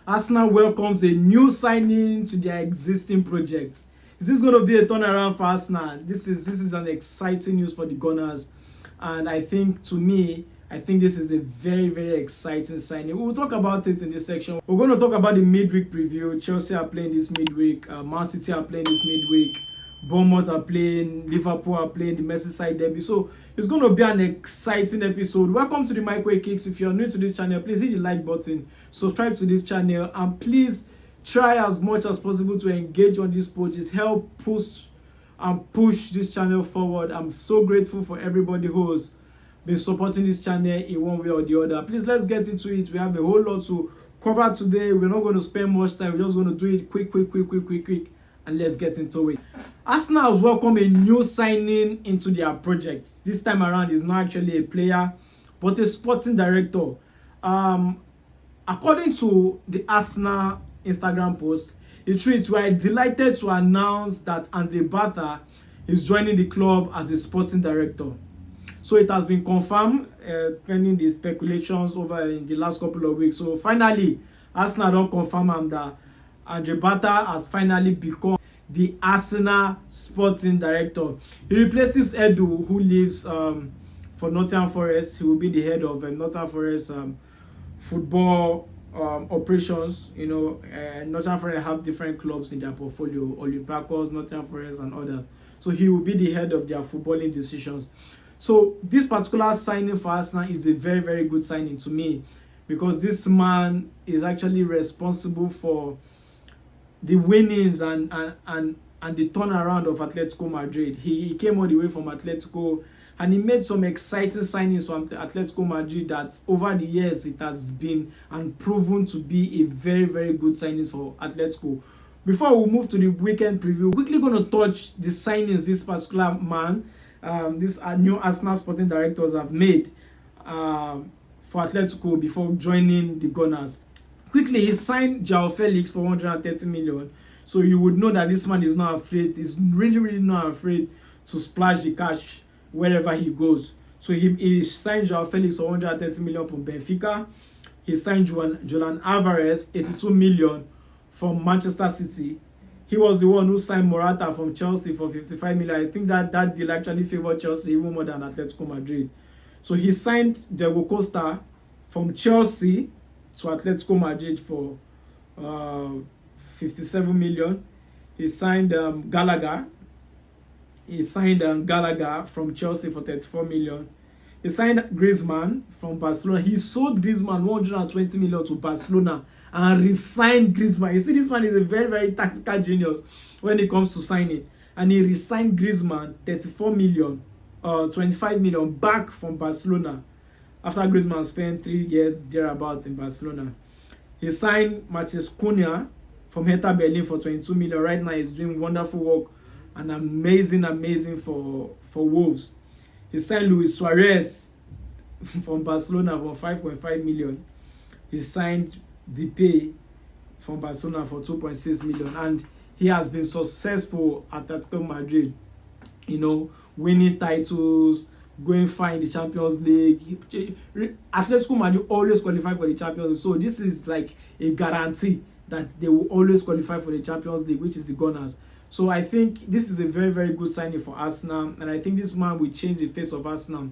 Arsenal welcomes a new signing to their existing project. Is this going to be a turnaround for Arsenal? This is an exciting news for the Gunners, and I think this is a very exciting signing. We'll talk about it in this section. We're going to talk about the midweek preview. Chelsea are playing this midweek. Man City are playing this midweek. Bournemouth are playing. Liverpool are playing the Merseyside derby. So it's going to be an exciting episode. Welcome to the Microwave Kicks. If you're new to this channel, please hit the like button, subscribe to this channel, and please try as much as possible to engage on these posts. Help push this channel forward. I'm so grateful for everybody who's been supporting this channel in one way or the other. Please, let's get into it. We have a whole lot to cover today. We're not going to spend much time. We're just going to do it quick, and let's get into it. Arsenal has welcomed a new signing into their project. This time around, is not actually a player, but a sporting director. According to the Arsenal Instagram post, it tweets, "We are delighted to announce that Andre Batha is joining the club as a sporting director." So it has been confirmed, pending the speculations over in the last couple of weeks. So finally, Arsenal don't confirm that Andre Batha has finally become the Arsenal sporting director. He replaces Edu, who lives for Nottingham Forest. He will be the head of Nottingham Forest football operations. Nottingham Forest have different clubs in their portfolio: Olympiacos, Nottingham Forest, and others. So he will be the head of their footballing decisions. So this particular signing for Arsenal is a very good signing to me, because this man is actually responsible for the winnings and the turnaround of Atletico Madrid. He came all the way from Atletico, and he made some exciting signings from Atletico Madrid that over the years it has been and proven to be a very good signing for Atletico. Before we move to the weekend preview, we're quickly going to touch the signings this particular man, these new Arsenal sporting directors have made for Atletico before joining the Gunners. Quickly, he signed João Felix for 130 million. So you would know that this man is not afraid. He's really not afraid to splash the cash wherever he goes. So he signed João Felix for 130 million from Benfica. He signed Julian Alvarez, 82 million from Manchester City. He was the one who signed Morata from Chelsea for 55 million. I think that deal actually favored Chelsea even more than Atletico Madrid. So he signed Diego Costa from Chelsea to Atletico Madrid for 57 million. He signed Gallagher. He signed Gallagher from Chelsea for 34 million. He signed Griezmann from Barcelona. He sold Griezmann 120 million to Barcelona and re-signed Griezmann. You see, this man is a very tactical genius when it comes to signing. And he re-signed Griezmann 34 million, 25 million back from Barcelona, after Griezmann spent 3 years thereabouts in Barcelona. He signed Matheus Cunha from Hertha Berlin for 22 million. Right now he's doing wonderful work and amazing for Wolves. He signed Luis Suarez from Barcelona for 5.5 million. He signed Depay from Barcelona for 2.6 million. And he has been successful at Atletico Madrid, winning titles, going far in the Champions League. Atletico Madrid always qualify for the Champions League, so this is like a guarantee that they will always qualify for the Champions League, which is the Gunners. So I think this is a very good signing for Arsenal, and I think this man will change the face of Arsenal.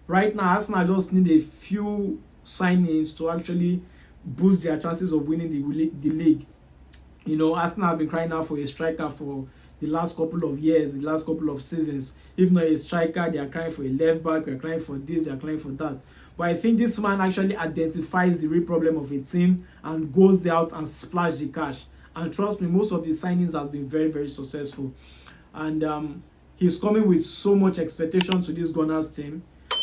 Right now, Arsenal just need a few signings to actually boost their chances of winning the league. Arsenal have been crying out for a striker for the last couple of years, the last couple of seasons. If not a striker, they are crying for a left back, they are crying for this, they are crying for that. But I think this man actually identifies the real problem of a team and goes out and splash the cash. And trust me, most of the signings have been very successful. And he's coming with so much expectation to this Gunners team.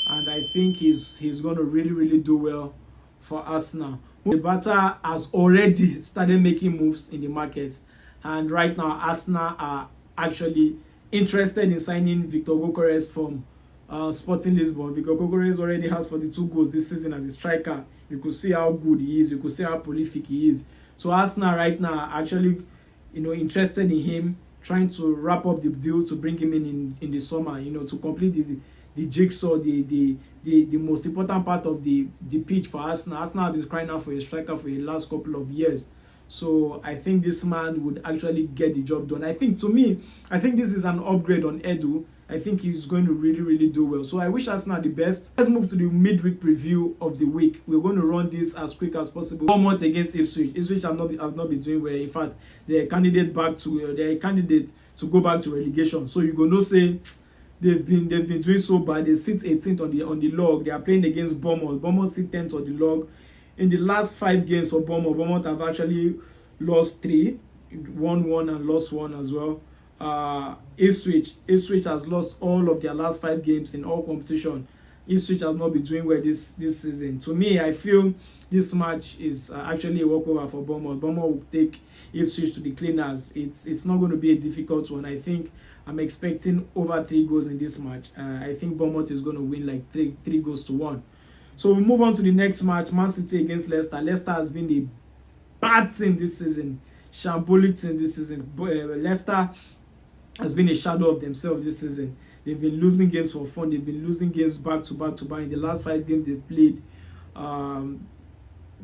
And I think he's going to really do well for Arsenal. The Batha has already started making moves in the market. And right now, Arsenal are actually interested in signing Victor Gyökeres from Sporting Lisbon. Victor Gyökeres already has 42 goals this season as a striker. You could see how good he is. You could see how prolific he is. So Arsenal right now are actually, interested in him, trying to wrap up the deal to bring him in the summer, to complete jigsaw, the most important part of the pitch for Arsenal. Arsenal have been crying out for a striker for the last couple of years. So I think this man would actually get the job done. I think, to me, I think this is an upgrade on Edu. I think he's going to really do well. So I wish Arsenal the best. Let's move to the midweek preview of the week. We're going to run this as quick as possible. 1 month against Ipswich. Ipswich have not been doing well. In fact, they're a candidate to go back to relegation. So you go no say they've been doing so bad. They sit 18th on the log. They are playing against Bournemouth. Bournemouth sit 10th on the log. In the last 5 games for Bournemouth have actually lost 3, won 1 and lost 1 as well. Ipswich has lost all of their last 5 games in all competition. Ipswich has not been doing well this season. To me, I feel this match is actually a walkover for Bournemouth. Bournemouth will take Ipswich to the cleaners. It's not going to be a difficult one. I think I'm expecting over 3 goals in this match. I think Bournemouth is going to win like 3 goals to 1. So we move on to the next match, Man City against Leicester. Leicester has been a bad team this season, shambolic team this season. Leicester has been a shadow of themselves this season. They've been losing games for fun. They've been losing games back to back. In the last 5 games they've played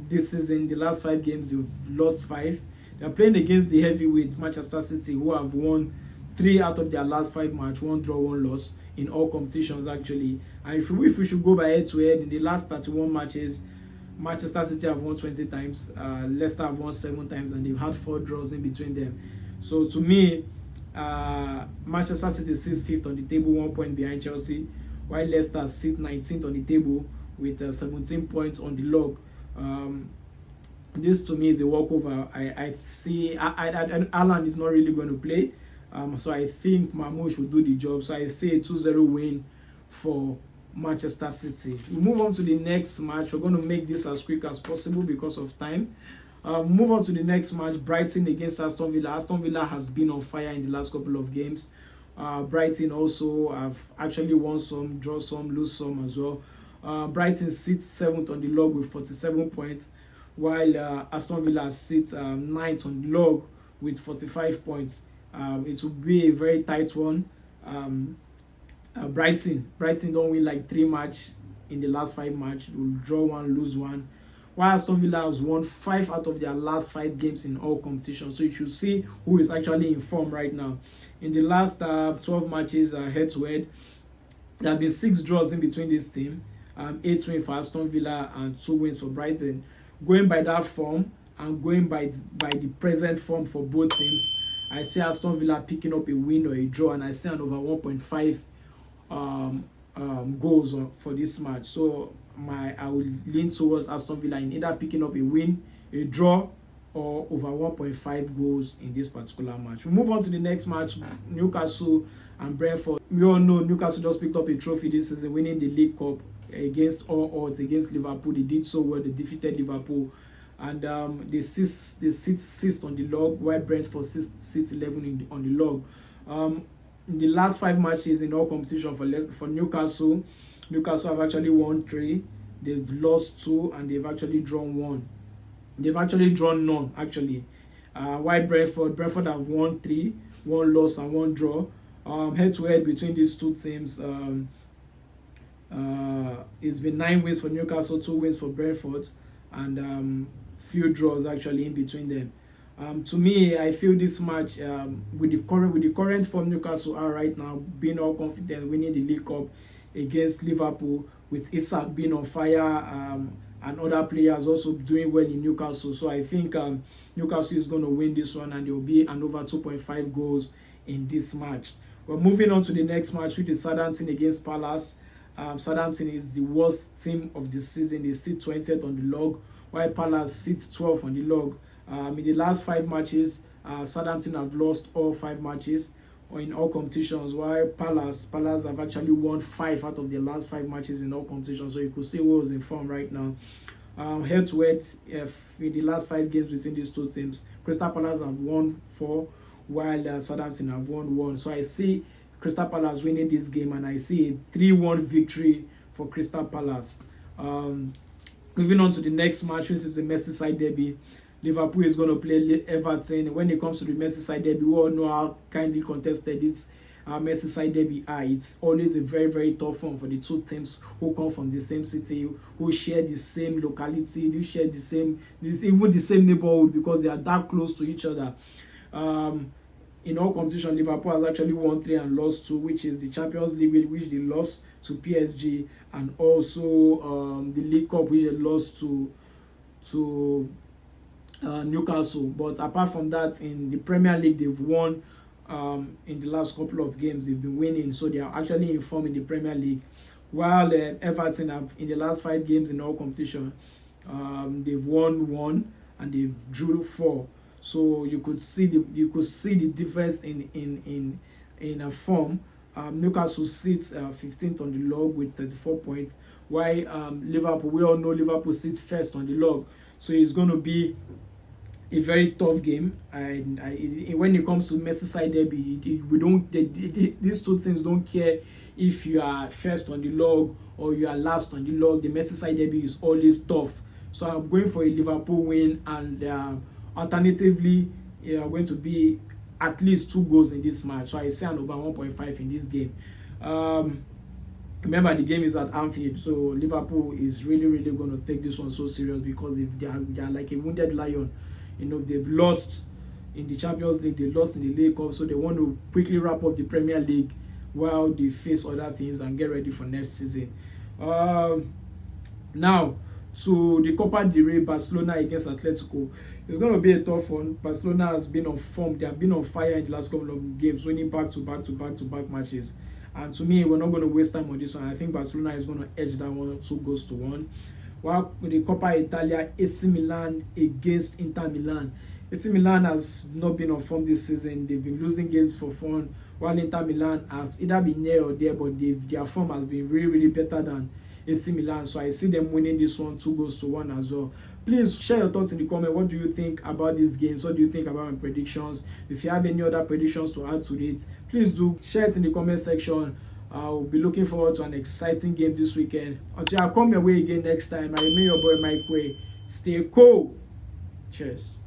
this season, the last 5 games they've lost 5. They're playing against the heavyweights, Manchester City, who have won 3 out of their last 5 matches, 1 draw, 1 loss in all competitions actually. And if we should go by head-to-head, in the last 31 matches, Manchester City have won 20 times, Leicester have won 7 times, and they've had 4 draws in between them. So to me, Manchester City sits 5th on the table, 1 point behind Chelsea, while Leicester sit 19th on the table with 17 points on the log. This to me is a walkover. I see Alan is not really going to play, so I think Mahmoud should do the job. So I say a 2-0 win for Manchester City. We move on to the next match. We're going to make this as quick as possible because of time. Move on to the next match, Brighton against Aston Villa. Aston Villa has been on fire in the last couple of games. Brighton also have actually won some, draw some, lose some as well. Brighton sits 7th on the log with 47 points, while Aston Villa sits 9th on the log with 45 points. It will be a very tight one. Brighton don't win like 3 matches in the last 5 matches. Will draw 1, lose 1. While Aston Villa has won 5 out of their last 5 games in all competitions. So you should see who is actually in form right now. In the last 12 matches head-to-head, there have been 6 draws in between this team. 8 wins for Aston Villa and 2 wins for Brighton. Going by that form and going by the present form for both teams, I see Aston Villa picking up a win or a draw, and I see an over 1.5 goals for this match. So I will lean towards Aston Villa in either picking up a win, a draw, or over 1.5 goals in this particular match. We move on to the next match, Newcastle and Brentford. We all know Newcastle just picked up a trophy this season, winning the League Cup against all odds against Liverpool. They did so well. They defeated Liverpool, and they sit 6th on the log, while Brentford sits 11 on the log. In the last 5 matches in all competition for Newcastle have actually won 3, they've lost 2, and they've actually drawn 1. They've actually drawn none actually. While Brentford have won 3, 1 loss and 1 draw. Head-to-head between these 2 teams, it's been 9 wins for Newcastle, 2 wins for Brentford, and few draws actually in between them. To me, I feel this match with the current form Newcastle are right now, being all confident, winning the League Cup against Liverpool, with Isak being on fire, and other players also doing well in Newcastle. So I think Newcastle is going to win this one, and there will be an over 2.5 goals in this match. We're moving on to the next match, which is Southampton against Palace. Southampton is the worst team of the season. They sit 20th on the log, while Palace sits 12th on the log. In the last 5 matches, Southampton have lost all 5 matches in all competitions, while Palace have actually won 5 out of their last 5 matches in all competitions. So you could see who was in form right now. Head-to-head, in the last 5 games between these 2 teams, Crystal Palace have won 4, while Southampton have won 1. So I see Crystal Palace winning this game, and I see a 3-1 victory for Crystal Palace. Moving on to the next match, which is the Merseyside derby. Liverpool is going to play Everton. When it comes to the Merseyside derby, we all know how kindly contested Merseyside derby are. It's always a very, very tough one for the two teams who come from the same city, who share the same locality, who share even the same neighborhood, because they are that close to each other. In all competition, Liverpool has actually won 3 and lost 2, which is the Champions League, which they lost to PSG, and also the League Cup, which they lost to Newcastle. But apart from that, in the Premier League, they've won in the last couple of games. They've been winning, so they are actually in form in the Premier League. While Everton have, in the last 5 games in all competition, they've won 1 and they've drew 4. So you could see the difference in a form. Newcastle sits 15th on the log with 34 points, while Liverpool, we all know Liverpool sits first on the log. So it's going to be a very tough game. And when it comes to Merseyside derby, these two teams don't care if you are first on the log or you are last on the log. The Merseyside derby is always tough. So I'm going for a Liverpool win, and alternatively, going to be at least 2 goals in this match. So I say an over 1.5 in this game. Remember, the game is at Anfield, so Liverpool is really, really going to take this one so serious, because they are like a wounded lion. They've lost in the Champions League, they lost in the League Cup, so they want to quickly wrap up the Premier League while they face other things and get ready for next season. Now, so the Copa del Rey, Barcelona against Atletico. It's going to be a tough one. Barcelona has been on form. They have been on fire in the last couple of games, winning back-to-back matches. And to me, we're not going to waste time on this one. I think Barcelona is going to edge that one 2 goals to 1. While with the Coppa Italia, AC Milan against Inter Milan. AC Milan has not been on form this season. They've been losing games for fun, while Inter Milan have either been there or there, but their form has been really, really better than AC Milan. So I see them winning this one 2 goals to 1 as well. Please share your thoughts in the comment. What do you think about these games? What do you think about my predictions? If you have any other predictions to add to it, please do share it in the comment section. I'll be looking forward to an exciting game this weekend. Until I come your way again next time, I remain your boy Mike Way. Stay cool. Cheers.